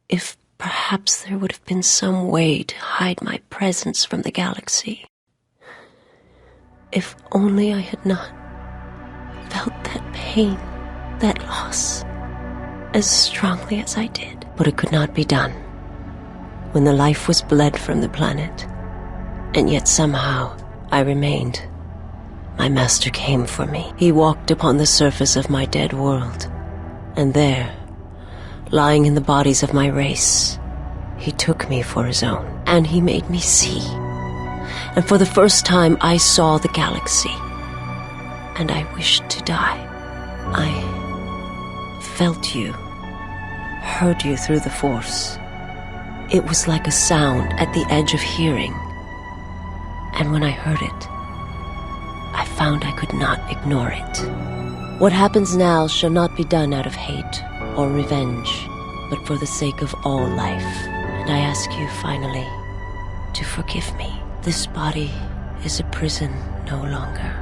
If perhaps there would have been some way to hide my presence from the galaxy. If only I had not felt that pain, that loss, as strongly as I did. But it could not be done. When the life was bled from the planet, and yet somehow I remained, my master came for me. He walked upon the surface of my dead world, and there, lying in the bodies of my race, he took me for his own, and he made me see. And for the first time I saw the galaxy, and I wished to die. I felt you, heard you through the Force. It was like a sound at the edge of hearing, and when I heard it, I found I could not ignore it. What happens now shall not be done out of hate or revenge, but for the sake of all life. And I ask you finally to forgive me. This body is a prison no longer.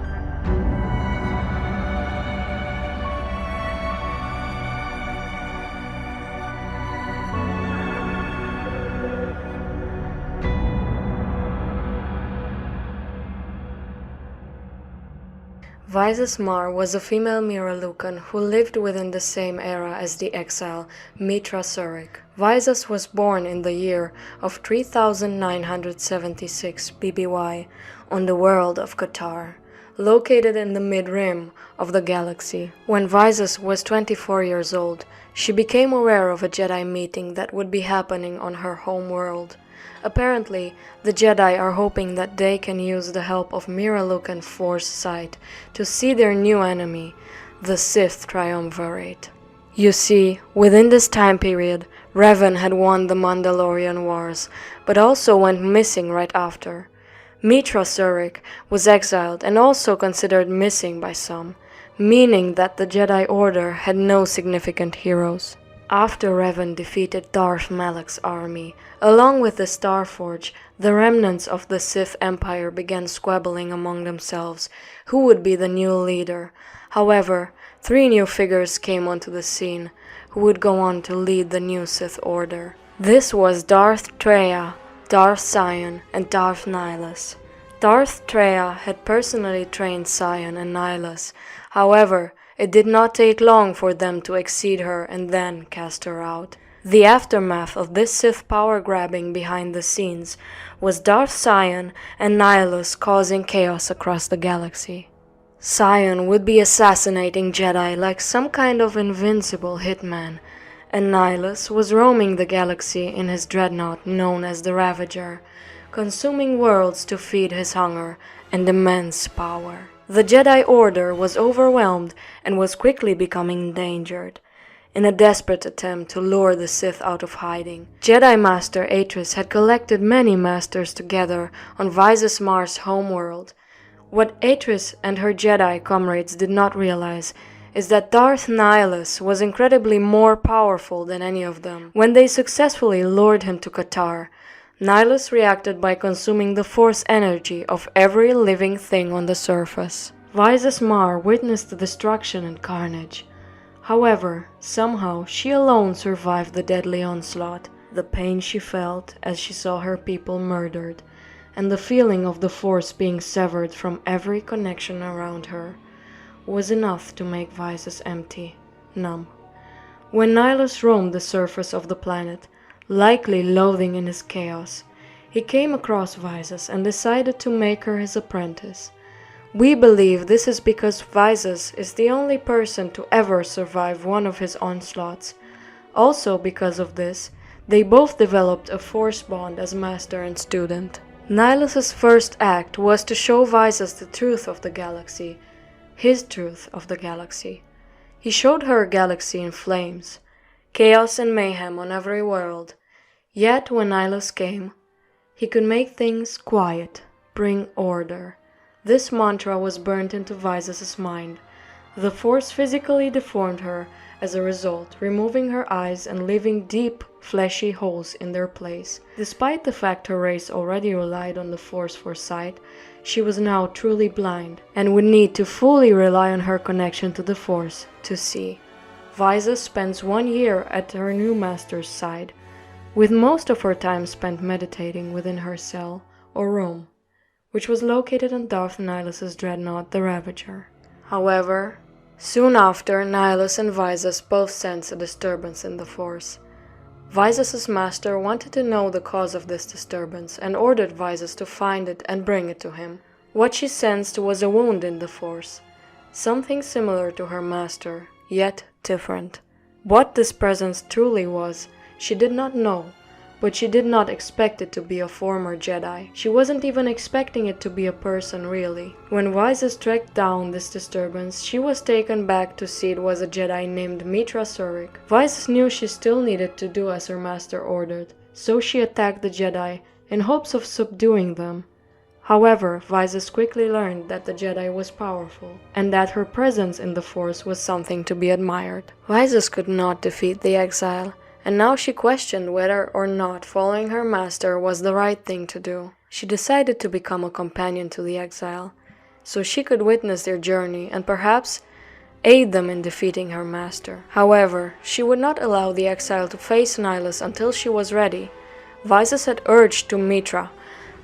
VISAS MARR was a female Miralucan who lived within the same era as the exile Mitra Surik. VISAS was born in the year of 3976 BBY on the world of Qatar, located in the mid-rim of the galaxy. When VISAS was 24 years old, she became aware of a Jedi meeting that would be happening on her home world. Apparently, the Jedi are hoping that they can use the help of Miralucan Force sight to see their new enemy, the Sith Triumvirate. You see, within this time period, Revan had won the Mandalorian Wars, but also went missing right after. Mitra Surik was exiled and also considered missing by some, meaning that the Jedi Order had no significant heroes. After Revan defeated Darth Malak's army, along with the Starforge, the remnants of the Sith Empire began squabbling among themselves who would be the new leader. However, 3 new figures came onto the scene, who would go on to lead the new Sith Order. This was Darth Traya, Darth Sion, and Darth Nihilus. Darth Traya had personally trained Sion and Nihilus. However, it did not take long for them to exceed her and then cast her out. The aftermath of this Sith power grabbing behind the scenes was Darth Sion and Nihilus causing chaos across the galaxy. Sion would be assassinating Jedi like some kind of invincible hitman, and Nihilus was roaming the galaxy in his dreadnought known as the Ravager, consuming worlds to feed his hunger and immense power. The Jedi Order was overwhelmed and was quickly becoming endangered. In a desperate attempt to lure the Sith out of hiding, Jedi Master Atris had collected many masters together on VISAS MARR's homeworld. What Atris and her Jedi comrades did not realize is that Darth Nihilus was incredibly more powerful than any of them. When they successfully lured him to Qatar, Nihilus reacted by consuming the Force energy of every living thing on the surface. VISAS MARR witnessed the destruction and carnage. However, somehow she alone survived the deadly onslaught. The pain she felt as she saw her people murdered, and the feeling of the Force being severed from every connection around her, was enough to make VISAS empty, numb. When Nihilus roamed the surface of the planet, likely loathing in his chaos, he came across VISAS and decided to make her his apprentice. We believe this is because VISAS is the only person to ever survive one of his onslaughts. Also because of this, they both developed a Force bond as master and student. Nihilus's first act was to show VISAS the truth of the galaxy, his truth of the galaxy. He showed her a galaxy in flames, chaos and mayhem on every world. Yet when Nihilus came, he could make things quiet, bring order. This mantra was burnt into VISAS's mind. The Force physically deformed her as a result, removing her eyes and leaving deep, fleshy holes in their place. Despite the fact her race already relied on the Force for sight, she was now truly blind, and would need to fully rely on her connection to the Force to see. VISAS spends 1 year at her new master's side, with most of her time spent meditating within her cell or room, which was located on Darth Nihilus' dreadnought, the Ravager. However, soon after, Nihilus and Visas both sensed a disturbance in the Force. Visas' master wanted to know the cause of this disturbance and ordered Visas to find it and bring it to him. What she sensed was a wound in the Force, something similar to her master, yet different. What this presence truly was, she did not know, but she did not expect it to be a former Jedi. She wasn't even expecting it to be a person, really. When Visas tracked down this disturbance, she was taken back to see it was a Jedi named Mitra Surik. Visas knew she still needed to do as her master ordered, so she attacked the Jedi in hopes of subduing them. However, Visas quickly learned that the Jedi was powerful, and that her presence in the Force was something to be admired. Visas could not defeat the exile, and now she questioned whether or not following her master was the right thing to do. She decided to become a companion to the exile, so she could witness their journey and perhaps aid them in defeating her master. However, she would not allow the exile to face Nihilus until she was ready. Visas had urged to Mitra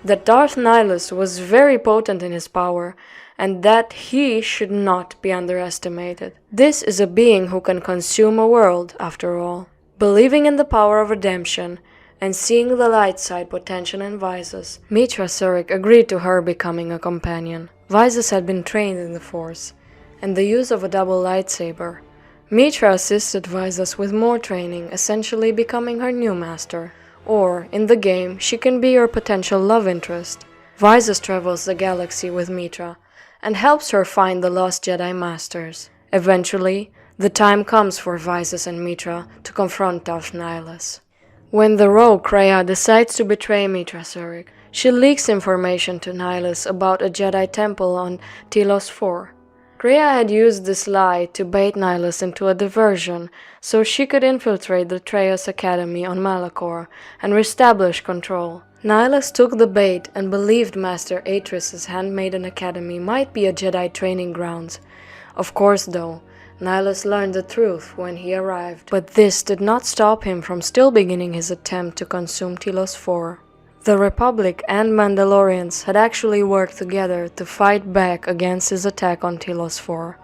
that Darth Nihilus was very potent in his power, and that he should not be underestimated. This is a being who can consume a world, after all. Believing in the power of redemption and seeing the light side potential in Visas, Mitra Surik agreed to her becoming a companion. Visas had been trained in the Force and the use of a double lightsaber. Mitra assisted Visas with more training, essentially becoming her new master. Or, in the game, she can be your potential love interest. Visas travels the galaxy with Mitra and helps her find the lost Jedi Masters. Eventually, the time comes for Visas and Mitra to confront Darth Nihilus. When the rogue Kreia decides to betray Mitra Surik, she leaks information to Nihilus about a Jedi temple on Telos 4. Kreia had used this lie to bait Nihilus into a diversion so she could infiltrate the Treyas Academy on Malachor and reestablish control. Nihilus took the bait and believed Master Atris's handmaiden academy might be a Jedi training grounds. Of course, though, Nihilus learned the truth when he arrived, but this did not stop him from still beginning his attempt to consume Telos 4. The Republic and Mandalorians had actually worked together to fight back against his attack on Telos 4.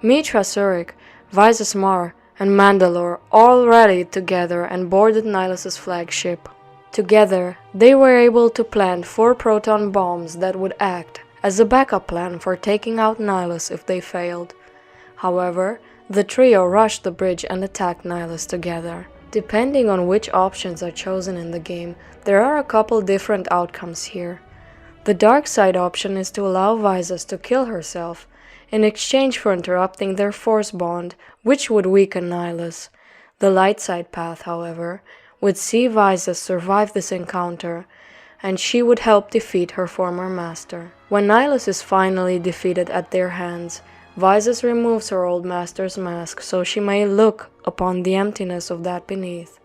Mitra Surik, Visas MARR, and Mandalore all rallied together and boarded Nihilus's flagship. Together, they were able to plant 4 proton bombs that would act as a backup plan for taking out Nihilus if they failed. However, the trio rushed the bridge and attacked Nihilus together. Depending on which options are chosen in the game, there are a couple different outcomes here. The dark side option is to allow Visas to kill herself, in exchange for interrupting their Force bond, which would weaken Nihilus. The light side path, however, would see Visas survive this encounter, and she would help defeat her former master. When Nihilus is finally defeated at their hands, Visas removes her old master's mask so she may look upon the emptiness of that beneath.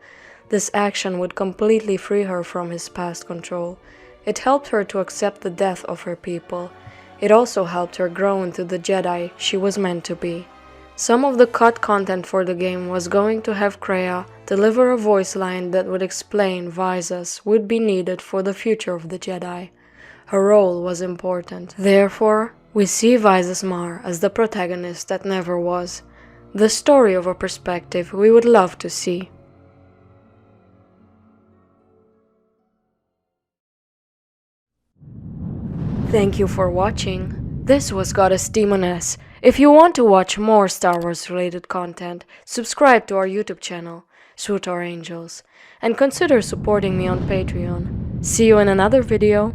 This action would completely free her from his past control. It helped her to accept the death of her people. It also helped her grow into the Jedi she was meant to be. Some of the cut content for the game was going to have Kreia deliver a voice line that would explain Visas would be needed for the future of the Jedi. Her role was important. Therefore, we see Visas MARR as the protagonist that never was, the story of a perspective we would love to see. Thank you for watching. This was Goddess Demoness. If you want to watch more Star Wars related content, subscribe to our YouTube channel, Shoot Our Angels, and consider supporting me on Patreon. See you in another video.